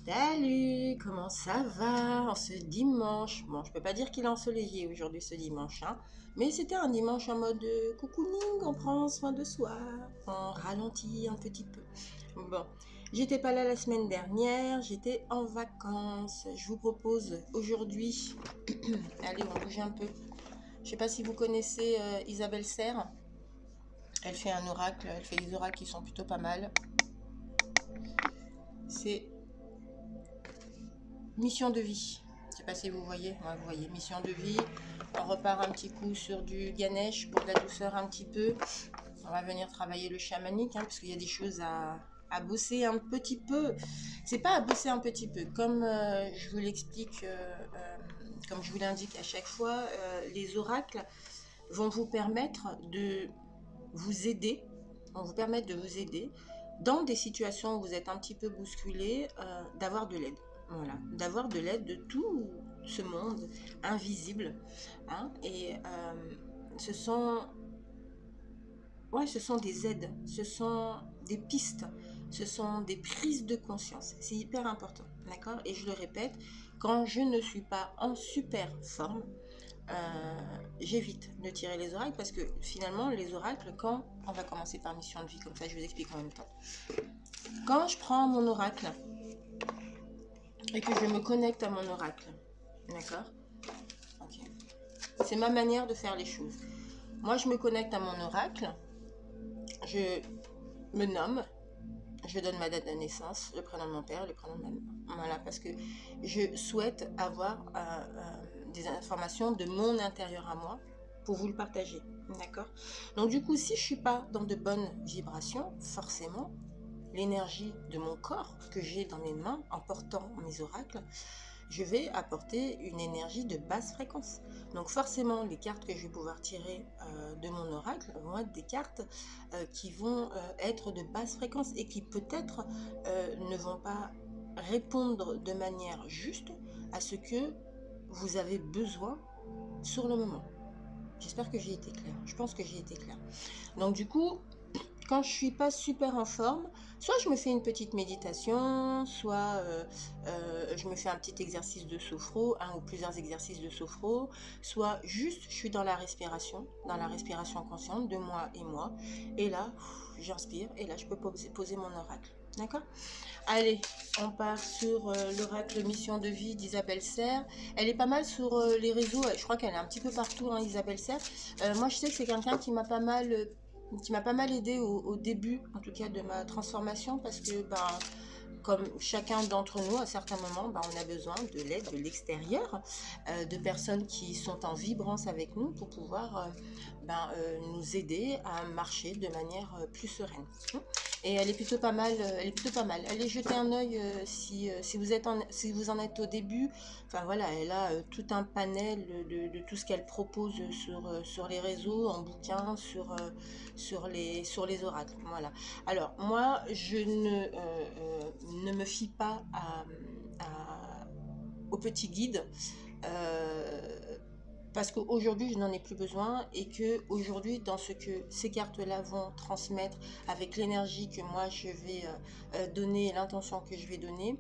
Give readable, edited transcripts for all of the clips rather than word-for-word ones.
Salut, comment ça va en ce dimanche? Bon, je peux pas dire qu'il est ensoleillé aujourd'hui ce dimanche, hein, mais c'était un dimanche en mode cocooning, on prend soin de soi, on ralentit un petit peu. Bon, j'étais pas là la semaine dernière, j'étais en vacances. Je vous propose aujourd'hui, allez, on bouge un peu. Je sais pas si vous connaissez Isabelle Serre. Elle fait un oracle, elle fait des oracles qui sont plutôt pas mal. C'est mission de vie. Je sais pas si vous voyez. Ouais, vous voyez, mission de vie. On repart un petit coup sur du Ganesh pour de la douceur un petit peu. On va venir travailler le chamanique, hein, parce qu'il y a des choses à bosser un petit peu. C'est pas à bosser un petit peu. Comme je vous l'explique, comme je vous l'indique à chaque fois, les oracles vont vous permettre de vous aider, vont vous permettre de vous aider dans des situations où vous êtes un petit peu bousculé, d'avoir de l'aide. Voilà, d'avoir de l'aide de tout ce monde invisible, hein, et ce sont, ouais, ce sont des aides, ce sont des pistes, ce sont des prises de conscience. C'est hyper important, d'accord? Et je le répète, quand je ne suis pas en super forme, j'évite de tirer les oracles parce que finalement, les oracles, quand on va commencer par mission de vie, comme ça je vous explique en même temps. Quand je prends mon oracle et que je me connecte à mon oracle, d'accord? Ok. C'est ma manière de faire les choses. Moi, je me connecte à mon oracle, je me nomme, je donne ma date de naissance, le prénom de mon père, le prénom de ma mère. Voilà, parce que je souhaite avoir des informations de mon intérieur à moi pour vous le partager. D'accord? Donc du coup, si je suis pas dans de bonnes vibrations, forcément, l'énergie de mon corps que j'ai dans mes mains en portant mes oracles, je vais apporter une énergie de basse fréquence. Donc forcément, les cartes que je vais pouvoir tirer de mon oracle vont être des cartes qui vont être de basse fréquence et qui peut-être ne vont pas répondre de manière juste à ce que vous avez besoin sur le moment. J'espère que j'ai été claire. Je pense que j'ai été claire. Donc du coup, quand je suis pas super en forme, soit je me fais une petite méditation, soit je me fais un petit exercice de sophro, un ou plusieurs exercices de sophro, soit juste je suis dans la respiration consciente de moi et moi, et là j'inspire et là je peux poser mon oracle. D'accord? Allez, on part sur l'oracle Mission de vie d'Isabelle Serre. Elle est pas mal sur les réseaux, je crois qu'elle est un petit peu partout, hein, Isabelle Serre. Moi, je sais que c'est quelqu'un qui m'a pas mal aidé au début, en tout cas, de ma transformation, parce que, ben, comme chacun d'entre nous, à certains moments, ben, on a besoin de l'aide de l'extérieur, de personnes qui sont en vibrance avec nous pour pouvoir nous aider à marcher de manière plus sereine. Et elle est plutôt pas mal, elle est plutôt pas mal. Allez jeter un œil si vous en êtes au début. Enfin voilà, elle a tout un panel de tout ce qu'elle propose sur les réseaux, en bouquin, sur les oracles. Voilà. Alors moi, je ne me fie pas au petit guide. Euh, Parce qu'aujourd'hui, je n'en ai plus besoin et que aujourd'hui, dans ce que ces cartes-là vont transmettre avec l'énergie que moi je vais donner, l'intention que je vais donner,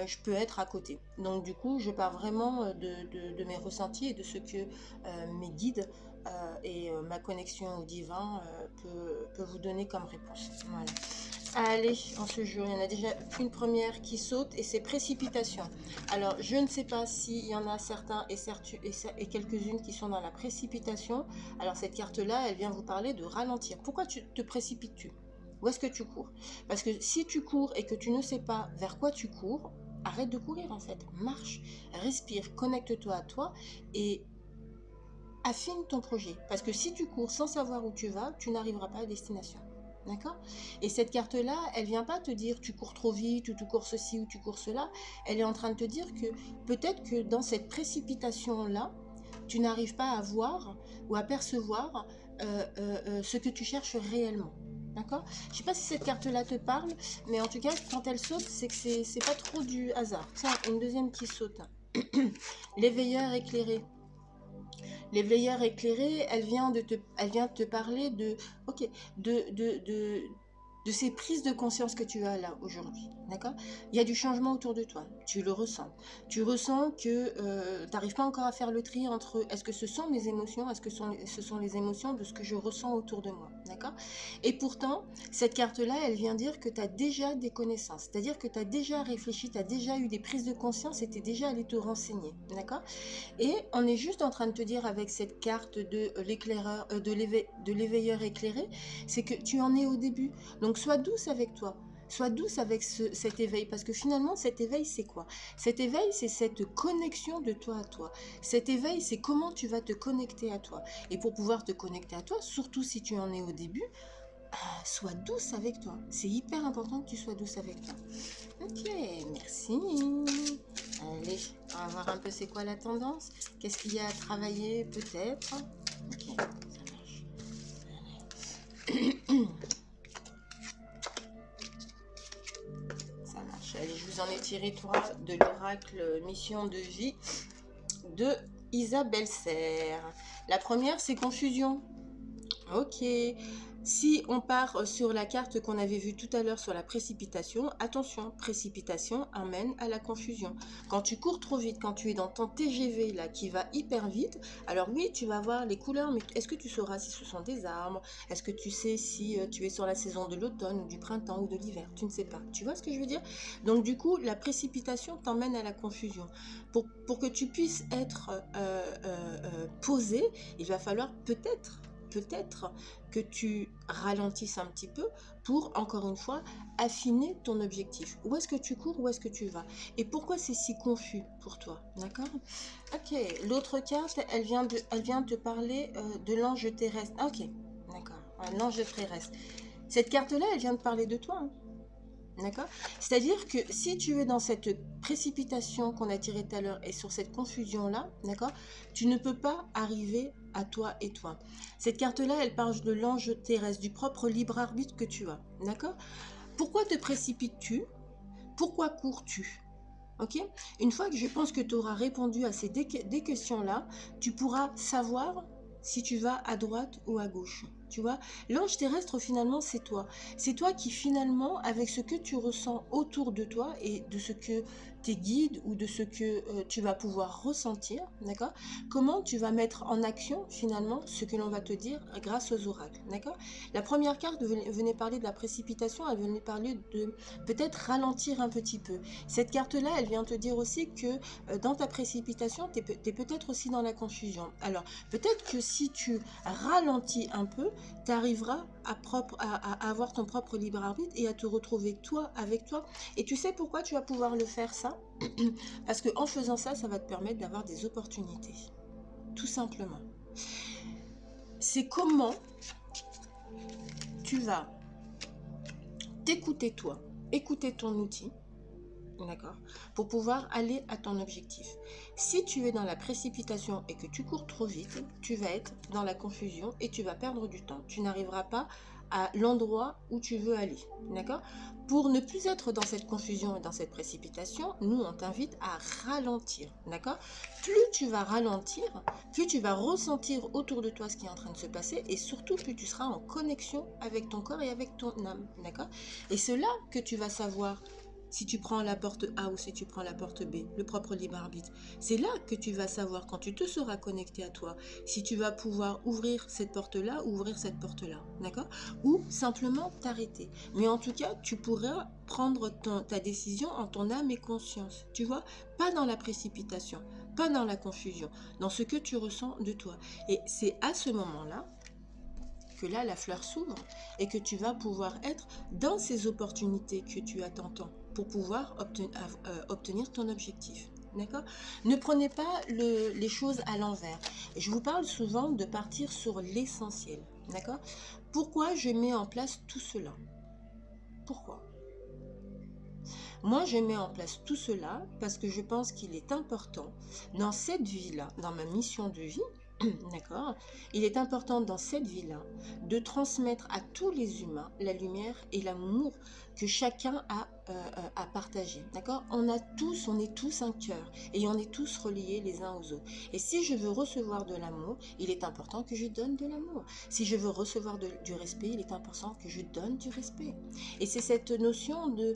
je peux être à côté. Donc du coup, je pars vraiment de mes ressentis et de ce que mes guides et ma connexion au divin peut vous donner comme réponse. Voilà. Allez, en ce jour, il y en a déjà une première qui saute et c'est précipitation. Alors, je ne sais pas s'il y en a certains et quelques-unes qui sont dans la précipitation. Alors, cette carte-là, elle vient vous parler de ralentir. Pourquoi tu te précipites-tu? Où est-ce que tu cours? Parce que si tu cours et que tu ne sais pas vers quoi tu cours, arrête de courir en fait. Marche, respire, connecte-toi à toi et affine ton projet. Parce que si tu cours sans savoir où tu vas, tu n'arriveras pas à destination. D'accord? Et cette carte-là, elle vient pas te dire tu cours trop vite ou tu cours ceci ou tu cours cela. Elle est en train de te dire que peut-être que dans cette précipitation-là, tu n'arrives pas à voir ou à percevoir ce que tu cherches réellement. D'accord? Je sais pas si cette carte-là te parle, mais en tout cas, quand elle saute, c'est que c'est pas trop du hasard. Tiens, une deuxième qui saute. L'éveilleur éclairé. L'éveilleur éclairé, elle vient de te parler de, ok, de, de, de, de ces prises de conscience que tu as là aujourd'hui. D'accord? Il y a du changement autour de toi. Tu le ressens. Tu ressens que tu n'arrives pas encore à faire le tri entre est-ce que ce sont mes émotions, est-ce que ce sont les émotions de ce que je ressens autour de moi. D'accord? Et pourtant, cette carte-là, elle vient dire que tu as déjà des connaissances. C'est-à-dire que tu as déjà réfléchi, tu as déjà eu des prises de conscience et tu es déjà allé te renseigner. D'accord? Et on est juste en train de te dire avec cette carte de l'éclaireur, de l'éveilleur éclairé, c'est que tu en es au début. Donc sois douce avec toi. Sois douce avec cet éveil, parce que finalement, cet éveil, c'est quoi? Cet éveil, c'est cette connexion de toi à toi. Cet éveil, c'est comment tu vas te connecter à toi. Et pour pouvoir te connecter à toi, surtout si tu en es au début, sois douce avec toi. C'est hyper important que tu sois douce avec toi. Ok, merci. Allez, on va voir un peu c'est quoi la tendance. Qu'est-ce qu'il y a à travailler peut-être. Ok, ça marche. Ça marche. Allez, je vous en ai tiré 3 de l'oracle Mission de vie de Isabelle Serre. La première, c'est confusion. Ok. Si on part sur la carte qu'on avait vue tout à l'heure sur la précipitation, attention, précipitation amène à la confusion. Quand tu cours trop vite, quand tu es dans ton TGV là qui va hyper vite, alors oui, tu vas voir les couleurs, mais est-ce que tu sauras si ce sont des arbres? Est-ce que tu sais si tu es sur la saison de l'automne, ou du printemps ou de l'hiver? Tu ne sais pas. Tu vois ce que je veux dire? Donc du coup, la précipitation t'emmène à la confusion. Pour que tu puisses être posé, il va falloir peut-être que tu ralentisses un petit peu pour, encore une fois, affiner ton objectif. Où est-ce que tu cours, où est-ce que tu vas? Et pourquoi c'est si confus pour toi? D'accord? Ok, l'autre carte, elle vient te parler de l'ange terrestre. Ok, d'accord, l'ange terrestre. Cette carte-là, elle vient de parler de toi, hein. D'accord? C'est-à-dire que si tu es dans cette précipitation qu'on a tirée tout à l'heure et sur cette confusion-là, d'accord, tu ne peux pas arriver à toi et toi. Cette carte-là, elle parle de l'ange terrestre, du propre libre arbitre que tu as. D'accord? Pourquoi te précipites-tu? Pourquoi cours-tu? Ok? Une fois que je pense que tu auras répondu à ces des questions-là, tu pourras savoir si tu vas à droite ou à gauche. Tu vois, l'ange terrestre, finalement, c'est toi. C'est toi qui, finalement, avec ce que tu ressens autour de toi et de ce que tes guides ou de ce que tu vas pouvoir ressentir, d'accord? Comment tu vas mettre en action, finalement, ce que l'on va te dire grâce aux oracles, d'accord? La première carte venait parler de la précipitation, elle venait parler de peut-être ralentir un petit peu. Cette carte-là, elle vient te dire aussi que dans ta précipitation, tu es peut-être aussi dans la confusion. Alors, peut-être que si tu ralentis un peu, tu arriveras à avoir ton propre libre arbitre et à te retrouver toi avec toi. Et tu sais pourquoi tu vas pouvoir le faire ça? Parce qu'en faisant ça, ça va te permettre d'avoir des opportunités. Tout simplement. C'est comment tu vas t'écouter toi, écouter ton outil, d'accord, pour pouvoir aller à ton objectif. Si tu es dans la précipitation et que tu cours trop vite, tu vas être dans la confusion et tu vas perdre du temps. Tu n'arriveras pas à l'endroit où tu veux aller, d'accord? Pour ne plus être dans cette confusion et dans cette précipitation, nous, on t'invite à ralentir, d'accord? Plus tu vas ralentir, plus tu vas ressentir autour de toi ce qui est en train de se passer et surtout, plus tu seras en connexion avec ton corps et avec ton âme, d'accord? Et c'est là que tu vas savoir si tu prends la porte A ou si tu prends la porte B, le propre libre arbitre. C'est là que tu vas savoir, quand tu te seras connecté à toi, si tu vas pouvoir ouvrir cette porte-là ou ouvrir cette porte-là, d'accord? Ou simplement t'arrêter. Mais en tout cas, tu pourras prendre ta décision en ton âme et conscience, tu vois? Pas dans la précipitation, pas dans la confusion, dans ce que tu ressens de toi. Et c'est à ce moment-là que là, la fleur s'ouvre et que tu vas pouvoir être dans ces opportunités que tu attends tant pour pouvoir obtenir ton objectif. D'accord? Ne prenez pas les choses à l'envers. Je vous parle souvent de partir sur l'essentiel. D'accord? Pourquoi je mets en place tout cela? Pourquoi? Moi, je mets en place tout cela parce que je pense qu'il est important dans cette vie-là, dans ma mission de vie, d'accord? Il est important dans cette vie-là de transmettre à tous les humains la lumière et l'amour que chacun a à partager, d'accord? On est tous un cœur et on est tous reliés les uns aux autres. Et si je veux recevoir de l'amour, il est important que je donne de l'amour. Si je veux recevoir du respect, il est important que je donne du respect. Et c'est cette notion de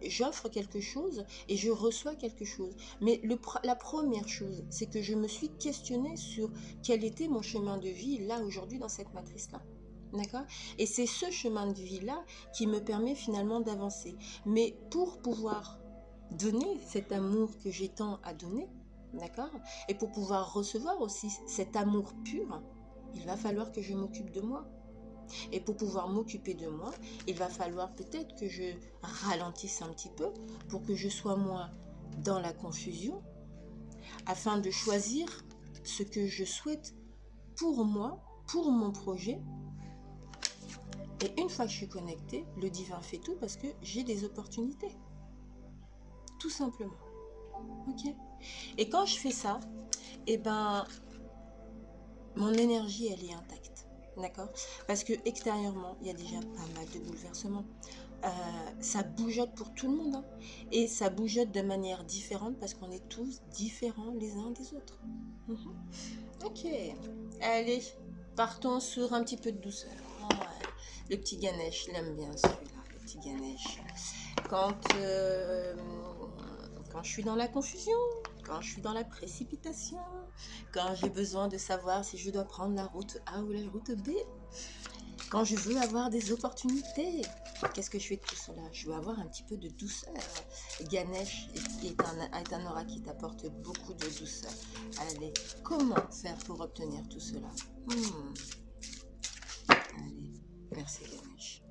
j'offre quelque chose et je reçois quelque chose. Mais la première chose, c'est que je me suis questionnée sur quel était mon chemin de vie là aujourd'hui dans cette matrice-là. D'accord? Et c'est ce chemin de vie-là qui me permet finalement d'avancer. Mais pour pouvoir donner cet amour que j'ai tant à donner, d'accord? Et pour pouvoir recevoir aussi cet amour pur, il va falloir que je m'occupe de moi. Et pour pouvoir m'occuper de moi, il va falloir peut-être que je ralentisse un petit peu pour que je sois moins dans la confusion, afin de choisir ce que je souhaite pour moi, pour mon projet. Et une fois que je suis connectée, le divin fait tout parce que j'ai des opportunités. Tout simplement. Ok? Et quand je fais ça, eh ben, mon énergie, elle est intacte. D'accord? Parce que extérieurement, il y a déjà pas mal de bouleversements. Ça bougeote pour tout le monde. Hein. Et ça bougeote de manière différente parce qu'on est tous différents les uns des autres. Ok. Allez, partons sur un petit peu de douceur. Ouais. Le petit Ganesh, je l'aime bien celui-là, le petit Ganesh. Quand je suis dans la confusion, quand je suis dans la précipitation, quand j'ai besoin de savoir si je dois prendre la route A ou la route B, quand je veux avoir des opportunités, qu'est-ce que je fais de tout cela? Je veux avoir un petit peu de douceur. Ganesh est un aura qui t'apporte beaucoup de douceur. Allez, comment faire pour obtenir tout cela? Allez, merci Ganesh.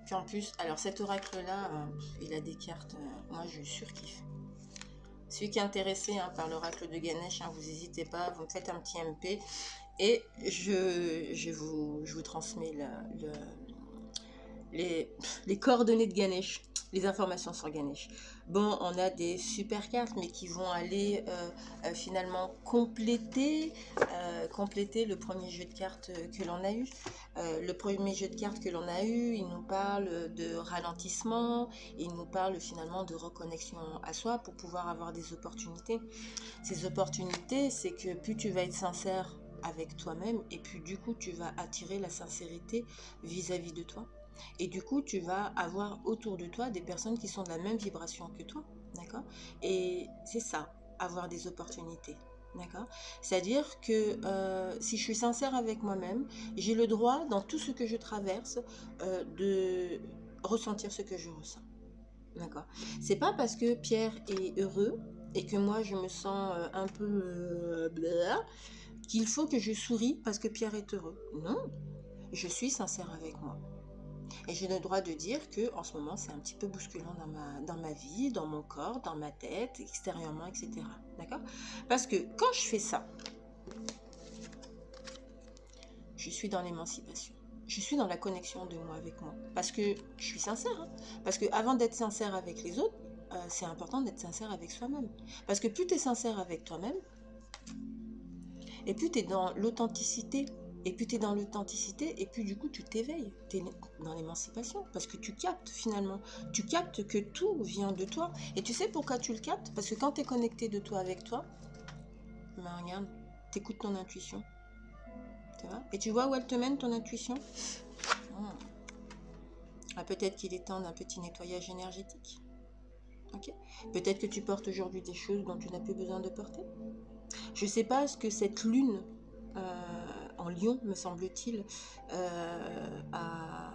Puis en plus, alors cet oracle-là, il a des cartes, moi je surkiffe. Celui qui est intéressé par l'oracle de Ganesh, vous n'hésitez pas, vous me faites un petit MP et je vous transmets les coordonnées de Ganesh, les informations sur Ganesh. Bon, on a des super cartes, mais qui vont aller finalement compléter le premier jeu de cartes que l'on a eu. Le premier jeu de cartes que l'on a eu, il nous parle de ralentissement, il nous parle finalement de reconnexion à soi pour pouvoir avoir des opportunités. Ces opportunités, c'est que plus tu vas être sincère avec toi-même, et puis du coup, tu vas attirer la sincérité vis-à-vis de toi. Et du coup, tu vas avoir autour de toi des personnes qui sont de la même vibration que toi, d'accord? Et c'est ça, avoir des opportunités, d'accord? C'est-à-dire que si je suis sincère avec moi-même, j'ai le droit, dans tout ce que je traverse, de ressentir ce que je ressens, d'accord? C'est pas parce que Pierre est heureux et que moi je me sens un peu qu'il faut que je souris parce que Pierre est heureux. Non, je suis sincère avec moi. Et j'ai le droit de dire que en ce moment, c'est un petit peu bousculant dans ma vie, dans mon corps, dans ma tête, extérieurement, etc. D'accord? Parce que quand je fais ça, je suis dans l'émancipation. Je suis dans la connexion de moi avec moi. Parce que je suis sincère. Hein? Parce que avant d'être sincère avec les autres, c'est important d'être sincère avec soi-même. Parce que plus tu es sincère avec toi-même, et plus tu es dans l'authenticité. Et plus tu es dans l'authenticité, et plus du coup tu t'éveilles, tu es dans l'émancipation, parce que tu captes finalement, tu captes que tout vient de toi. Et tu sais pourquoi tu le captes? Parce que quand tu es connecté de toi avec toi, ben regarde, tu écoutes ton intuition. Tu vois? Et tu vois où elle te mène ton intuition? Peut-être qu'il est temps d'un petit nettoyage énergétique. Okay. Peut-être que tu portes aujourd'hui des choses dont tu n'as plus besoin de porter. Je ne sais pas ce que cette lune en Lion, me semble-t-il, a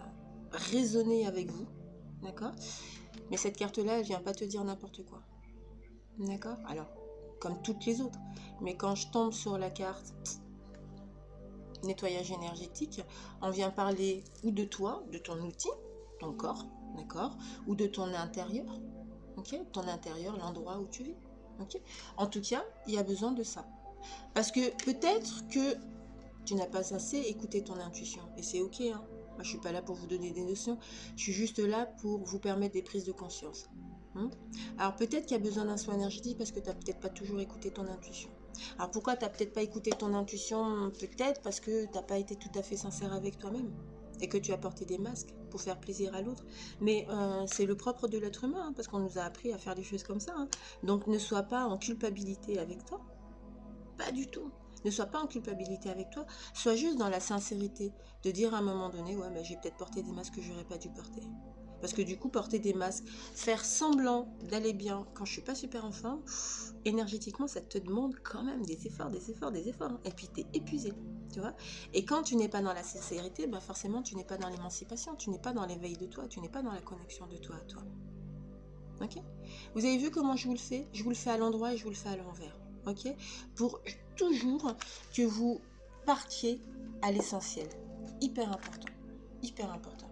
résonné avec vous, d'accord? Mais cette carte-là, elle vient pas te dire n'importe quoi, d'accord? Alors, comme toutes les autres, mais quand je tombe sur la carte nettoyage énergétique, on vient parler ou de toi, de ton outil, ton corps, d'accord? Ou de ton intérieur, ok? Ton intérieur, l'endroit où tu vis, ok? En tout cas, il y a besoin de ça. Parce que peut-être que tu n'as pas assez écouté ton intuition. Et c'est ok, hein. Moi, je suis pas là pour vous donner des notions. Je suis juste là pour vous permettre des prises de conscience. Alors peut-être qu'il y a besoin d'un soin énergétique parce que tu n'as peut-être pas toujours écouté ton intuition. Alors pourquoi tu n'as peut-être pas écouté ton intuition? Peut-être parce que tu n'as pas été tout à fait sincère avec toi-même et que tu as porté des masques pour faire plaisir à l'autre. Mais c'est le propre de l'être humain, hein, parce qu'on nous a appris à faire des choses comme ça. Hein. Donc ne sois pas en culpabilité avec toi. Pas du tout. Ne sois pas en culpabilité avec toi. Sois juste dans la sincérité de dire à un moment donné, ouais, mais j'ai peut-être porté des masques que j'aurais pas dû porter. Parce que du coup, porter des masques, faire semblant d'aller bien quand je suis pas super en forme, énergétiquement, ça te demande quand même des efforts, des efforts, des efforts. Et puis, tu es épuisé, tu vois. Et quand tu n'es pas dans la sincérité, bah forcément, tu n'es pas dans l'émancipation, tu n'es pas dans l'éveil de toi, tu n'es pas dans la connexion de toi à toi. Ok? Vous avez vu comment je vous le fais? Je vous le fais à l'endroit et je vous le fais à l'envers. Ok? Pour toujours que vous partiez à l'essentiel. Hyper important. Hyper important.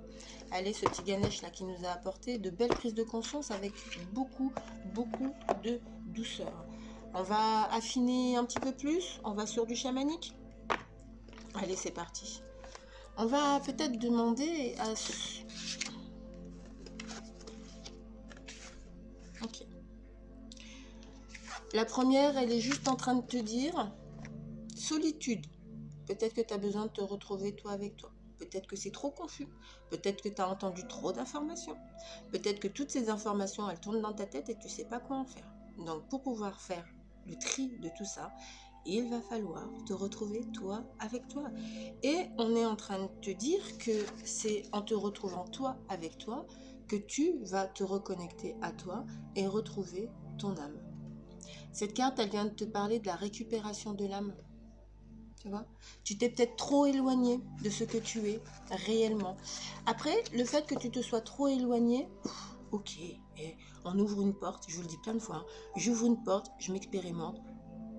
Allez, ce petit Ganesh là qui nous a apporté de belles prises de conscience avec beaucoup, beaucoup de douceur. On va affiner un petit peu plus. On va sur du chamanique. Allez, c'est parti. On va peut-être demander à... Ok. La première, elle est juste en train de te dire solitude. Peut-être que tu as besoin de te retrouver toi avec toi. Peut-être que c'est trop confus. Peut-être que tu as entendu trop d'informations. Peut-être que toutes ces informations, elles tournent dans ta tête et tu ne sais pas quoi en faire. Donc, pour pouvoir faire le tri de tout ça, il va falloir te retrouver toi avec toi. Et on est en train de te dire que c'est en te retrouvant toi avec toi que tu vas te reconnecter à toi et retrouver ton âme. Cette carte, elle vient de te parler de la récupération de l'âme. Tu vois, tu t'es peut-être trop éloigné de ce que tu es réellement. Après, le fait que tu te sois trop éloigné, ok, et on ouvre une porte, je vous le dis plein de fois, hein, j'ouvre une porte, je m'expérimente,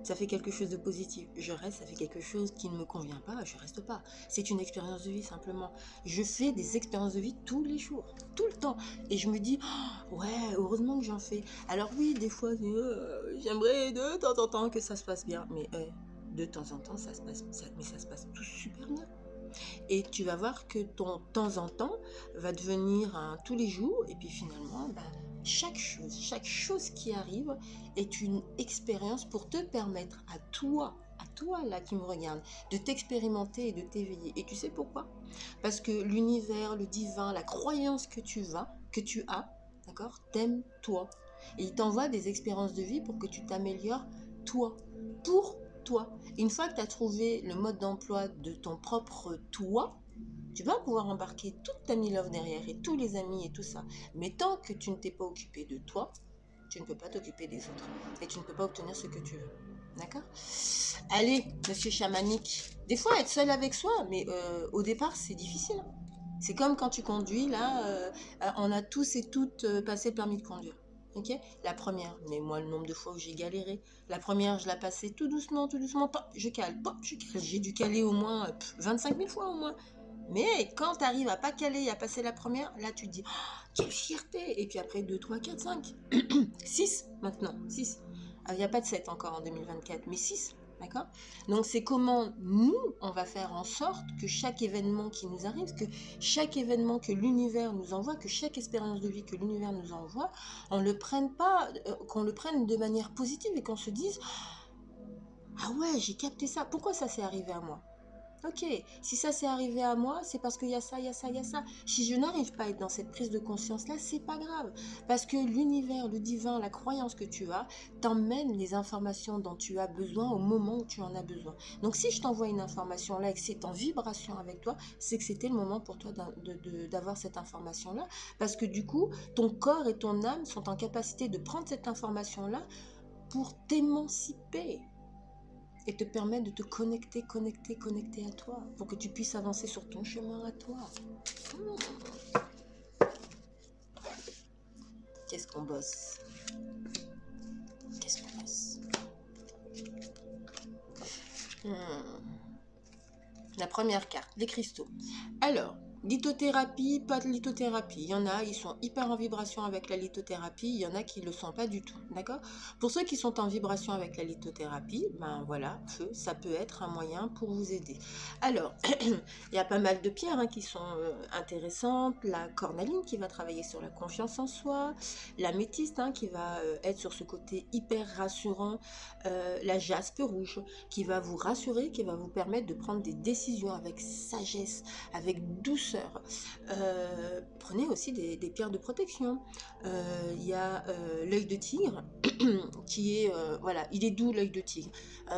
ça fait quelque chose de positif. Je reste, ça fait quelque chose qui ne me convient pas, je reste pas. C'est une expérience de vie simplement. Je fais des expériences de vie tous les jours, tout le temps. Et je me dis, oh, ouais, heureusement que j'en fais. Alors oui, des fois, j'aimerais de temps en temps que ça se passe bien. Mais de temps en temps, ça se passe, mais ça se passe tout super bien. Et tu vas voir que ton temps en temps va devenir un tous les jours. Et puis finalement, chaque chose qui arrive est une expérience pour te permettre à toi là qui me regarde, de t'expérimenter et de t'éveiller. Et tu sais pourquoi? Parce que l'univers, le divin, la croyance que tu as, d'accord, t'aime toi. Et il t'envoie des expériences de vie pour que tu t'améliores toi, pour toi. Une fois que tu as trouvé le mode d'emploi de ton propre toi, tu vas pouvoir embarquer toute ta love derrière et tous les amis et tout ça. Mais tant que tu ne t'es pas occupé de toi, tu ne peux pas t'occuper des autres. Et tu ne peux pas obtenir ce que tu veux. D'accord? Allez, monsieur chamanique. Des fois, être seul avec soi, mais au départ, c'est difficile. C'est comme quand tu conduis, là, on a tous et toutes passé le permis de conduire. Ok? La première, mais moi, le nombre de fois où j'ai galéré. La première, je la passais tout doucement, pop, je cale, pop, je cale. J'ai dû caler au moins 25 000 fois au moins. Mais quand tu arrives à pas caler et à passer la première, là tu te dis, oh, quelle fierté. Et puis après 2, 3, 4, 5, 6 maintenant, 6. Il n'y a pas de 7 encore en 2024, mais 6. D'accord? Donc c'est comment nous, on va faire en sorte que chaque événement qui nous arrive, que chaque événement que l'univers nous envoie, que chaque expérience de vie que l'univers nous envoie, on le prenne pas, qu'on le prenne de manière positive et qu'on se dise, ah ouais, j'ai capté ça. Pourquoi ça s'est arrivé à moi? Ok, si ça s'est arrivé à moi, c'est parce qu'il y a ça, il y a ça, il y a ça. Si je n'arrive pas à être dans cette prise de conscience-là, c'est pas grave. Parce que l'univers, le divin, la croyance que tu as, t'emmène les informations dont tu as besoin au moment où tu en as besoin. Donc si je t'envoie une information là et que c'est en vibration avec toi, c'est que c'était le moment pour toi d'avoir cette information-là. Parce que du coup, ton corps et ton âme sont en capacité de prendre cette information-là pour t'émanciper et te permettre de te connecter à toi, pour que tu puisses avancer sur ton chemin à toi. Qu'est-ce qu'on bosse? Qu'est-ce qu'on bosse? La première carte, les cristaux. Alors, Lithothérapie, pas de lithothérapie. Il y en a, ils sont hyper en vibration avec la lithothérapie. Il y en a qui ne le sont pas du tout. D'accord? Pour ceux qui sont en vibration avec la lithothérapie, ben voilà, ça peut être un moyen pour vous aider. Alors, il y a pas mal de pierres hein, qui sont intéressantes. La cornaline qui va travailler sur la confiance en soi. La métiste hein, qui va être sur ce côté hyper rassurant. La jaspe rouge qui va vous rassurer, qui va vous permettre de prendre des décisions avec sagesse, avec douceur. Prenez aussi des pierres de protection. Il y a l'œil de tigre qui est, voilà, il est doux l'œil de tigre.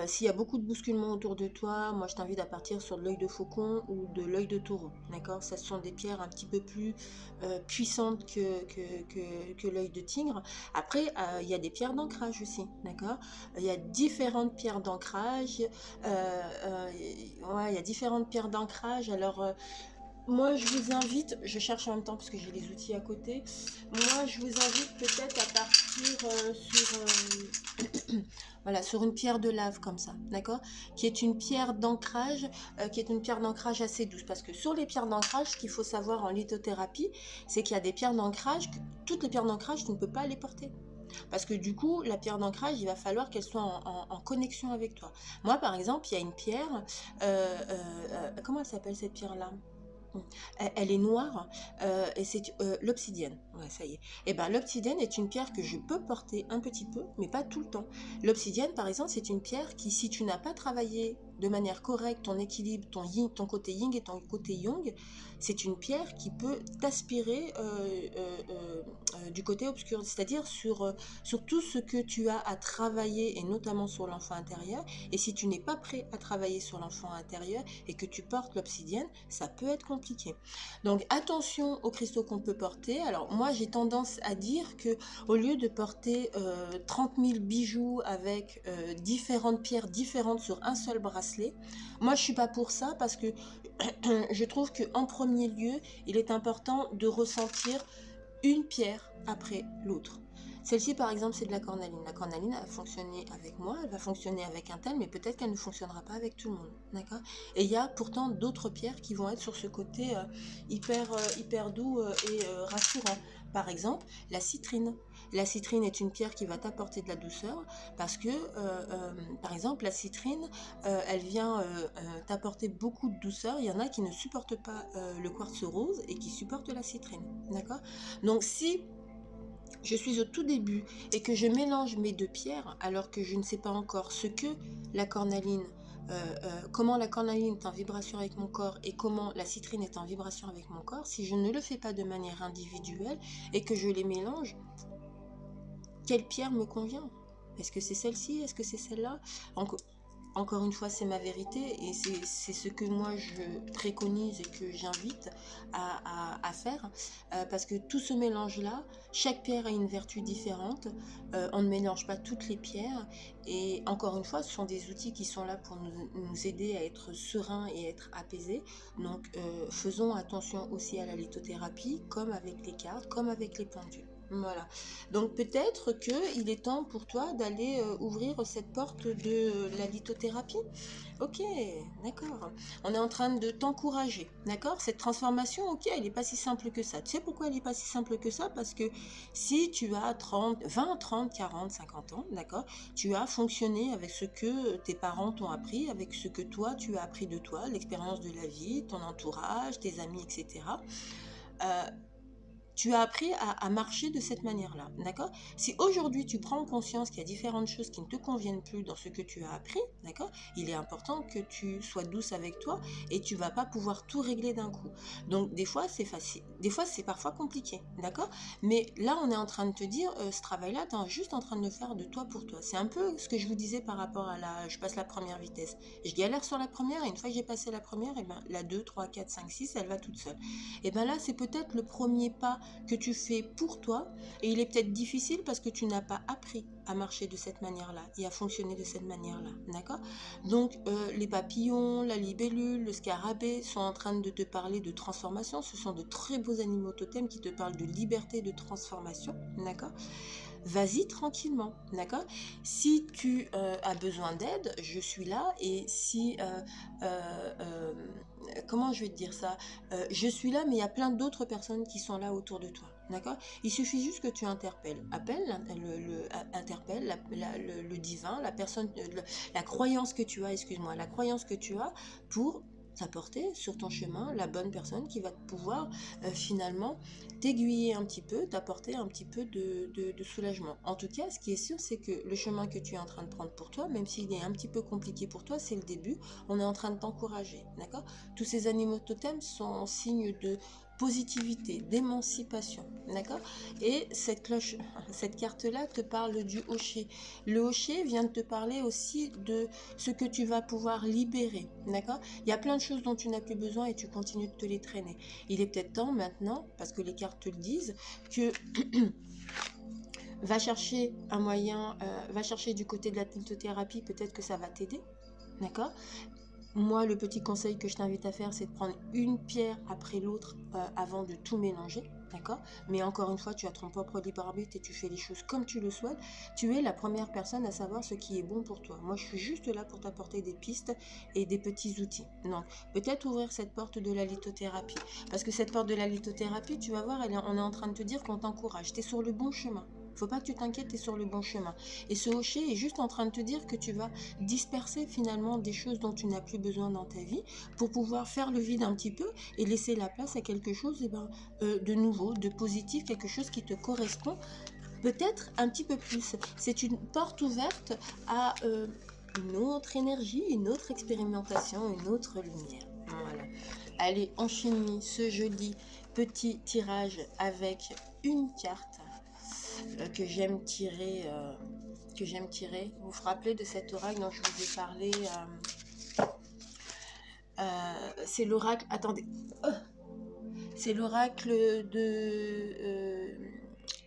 S'il y a beaucoup de bousculements autour de toi, moi je t'invite à partir sur de l'œil de faucon ou de l'œil de taureau. D'accord? Ça sont des pierres un petit peu plus puissantes que l'œil de tigre. Après, il y a des pierres d'ancrage aussi. D'accord? Il y a différentes pierres d'ancrage. Ouais, il y a différentes pierres d'ancrage. Alors, moi, je vous invite, je cherche en même temps parce que j'ai les outils à côté. Moi, je vous invite peut-être à partir voilà, sur une pierre de lave comme ça, d'accord? Qui est une pierre d'ancrage, assez douce. Parce que sur les pierres d'ancrage, ce qu'il faut savoir en lithothérapie, c'est qu'il y a des pierres d'ancrage, toutes les pierres d'ancrage, tu ne peux pas les porter. Parce que du coup, la pierre d'ancrage, il va falloir qu'elle soit en connexion avec toi. Moi, par exemple, il y a une pierre, comment elle s'appelle cette pierre-là? Elle est noire et c'est l'obsidienne. Ouais, ça y est. Et ben l'obsidienne est une pierre que je peux porter un petit peu, mais pas tout le temps. L'obsidienne, par exemple, c'est une pierre qui, si tu n'as pas travaillé de manière correcte ton équilibre, ton côté yin et ton côté yang, c'est une pierre qui peut t'aspirer du côté obscur, c'est-à-dire sur tout ce que tu as à travailler et notamment sur l'enfant intérieur. Et si tu n'es pas prêt à travailler sur l'enfant intérieur et que tu portes l'obsidienne, ça peut être compliqué. Donc attention aux cristaux qu'on peut porter. Alors moi j'ai tendance à dire que au lieu de porter 30 000 bijoux avec différentes pierres différentes sur un seul bracelet, moi je suis pas pour ça parce que je trouve que en premier lieu il est important de ressentir une pierre après l'autre. Celle-ci, par exemple, c'est de la cornaline. La cornaline, elle va fonctionner avec moi, elle va fonctionner avec un tel, mais peut-être qu'elle ne fonctionnera pas avec tout le monde. D'accord? Et il y a pourtant d'autres pierres qui vont être sur ce côté hyper doux et rassurant. Par exemple, la citrine. La citrine est une pierre qui va t'apporter de la douceur parce que, par exemple, la citrine, elle vient t'apporter beaucoup de douceur. Il y en a qui ne supportent pas le quartz rose et qui supportent la citrine. D'accord? Donc, si je suis au tout début et que je mélange mes deux pierres alors que je ne sais pas encore ce que la cornaline, comment la cornaline est en vibration avec mon corps et comment la citrine est en vibration avec mon corps, si je ne le fais pas de manière individuelle et que je les mélange, quelle pierre me convient? Est-ce que c'est celle-ci? Est-ce que c'est celle-là? Encore une fois, c'est ma vérité et c'est ce que moi je préconise et que j'invite à faire parce que tout ce mélange-là, chaque pierre a une vertu différente. On ne mélange pas toutes les pierres et encore une fois, ce sont des outils qui sont là pour nous aider à être sereins et être apaisés. Donc, faisons attention aussi à la lithothérapie, comme avec les cartes, comme avec les pendules. Voilà. Donc peut-être qu'il est temps pour toi d'aller ouvrir cette porte de la lithothérapie. Ok, d'accord. On est en train de t'encourager, d'accord? Cette transformation, ok, elle n'est pas si simple que ça. Tu sais pourquoi elle n'est pas si simple que ça? Parce que si tu as 20, 30, 40, 50 ans, d'accord, tu as fonctionné avec ce que tes parents t'ont appris, avec ce que toi, tu as appris de toi, l'expérience de la vie, ton entourage, tes amis, etc. Tu as appris à marcher de cette manière-là, d'accord? Si aujourd'hui tu prends conscience qu'il y a différentes choses qui ne te conviennent plus dans ce que tu as appris, d'accord? Il est important que tu sois douce avec toi et tu vas pas pouvoir tout régler d'un coup. Donc des fois c'est facile, des fois c'est parfois compliqué, d'accord? Mais là on est en train de te dire, ce travail-là, tu es juste en train de le faire de toi pour toi. C'est un peu ce que je vous disais par rapport à je passe la première vitesse. Je galère sur la première et une fois que j'ai passé la première, et ben, la 2, 3, 4, 5, 6, elle va toute seule. Et bien là c'est peut-être le premier pas que tu fais pour toi et il est peut-être difficile parce que tu n'as pas appris à marcher de cette manière-là et à fonctionner de cette manière-là, d'accord? Donc les papillons, la libellule, le scarabée sont en train de te parler de transformation. Ce sont de très beaux animaux totems qui te parlent de liberté, de transformation, d'accord? Vas-y tranquillement, d'accord? Si tu as besoin d'aide, je suis là et si comment je vais te dire ça, je suis là, mais il y a plein d'autres personnes qui sont là autour de toi. D'accord? Il suffit juste que tu interpelles. Interpelle le divin, la personne, la croyance que tu as, excuse-moi, la croyance que tu as pour t'apporter sur ton chemin la bonne personne qui va pouvoir finalement t'aiguiller un petit peu, t'apporter un petit peu de soulagement. En tout cas, ce qui est sûr, c'est que le chemin que tu es en train de prendre pour toi, même s'il est un petit peu compliqué pour toi, c'est le début. On est en train de t'encourager, d'accord? Tous ces animaux totems sont signes de positivité, d'émancipation, d'accord? Et cette cloche, cette carte-là te parle du hocher. Le hocher vient de te parler aussi de ce que tu vas pouvoir libérer, d'accord? Il y a plein de choses dont tu n'as plus besoin et tu continues de te les traîner. Il est peut-être temps maintenant, parce que les cartes te le disent, que va chercher un moyen, va chercher du côté de la lithothérapie, peut-être que ça va t'aider, d'accord? Moi, le petit conseil que je t'invite à faire, c'est de prendre une pierre après l'autre avant de tout mélanger, d'accord? Mais encore une fois, tu as ton propre libre arbitre et tu fais les choses comme tu le souhaites. Tu es la première personne à savoir ce qui est bon pour toi. Moi, je suis juste là pour t'apporter des pistes et des petits outils. Donc, peut-être ouvrir cette porte de la lithothérapie. Parce que cette porte de la lithothérapie, tu vas voir, on est en train de te dire qu'on t'encourage. Tu es sur le bon chemin. Faut pas que tu t'inquiètes, tu es sur le bon chemin. Et ce hocher est juste en train de te dire que tu vas disperser finalement des choses dont tu n'as plus besoin dans ta vie pour pouvoir faire le vide un petit peu et laisser la place à quelque chose de nouveau, de positif, quelque chose qui te correspond peut-être un petit peu plus. C'est une porte ouverte à une autre énergie, une autre expérimentation, une autre lumière. Voilà. Allez, on finit ce joli petit tirage avec une carte que j'aime tirer. Vous vous rappelez de cet oracle dont je vous ai parlé c'est l'oracle. Attendez. C'est l'oracle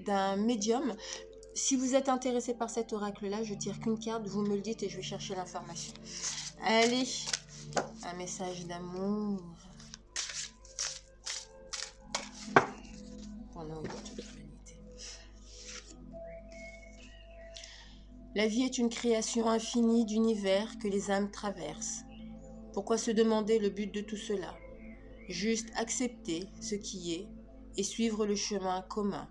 d'un médium. Si vous êtes intéressé par cet oracle-là, je tire qu'une carte, vous me le dites et je vais chercher l'information. Allez, un message d'amour. Pendant toute l'humanité. La vie est une création infinie d'univers que les âmes traversent. Pourquoi se demander le but de tout cela? Juste accepter ce qui est et suivre le chemin commun.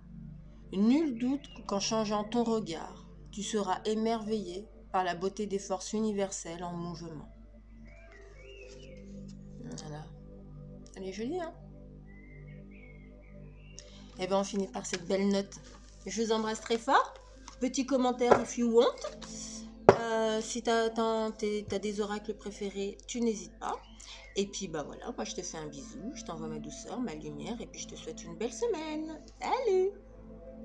Nul doute qu'en changeant ton regard, tu seras émerveillé par la beauté des forces universelles en mouvement. Voilà. Elle est jolie, hein? Et bien, on finit par cette belle note. Je vous embrasse très fort. Petit commentaire if you want. Si tu as des oracles préférés, tu n'hésites pas. Et puis, bah voilà, moi je te fais un bisou, je t'envoie ma douceur, ma lumière, et puis je te souhaite une belle semaine. Salut!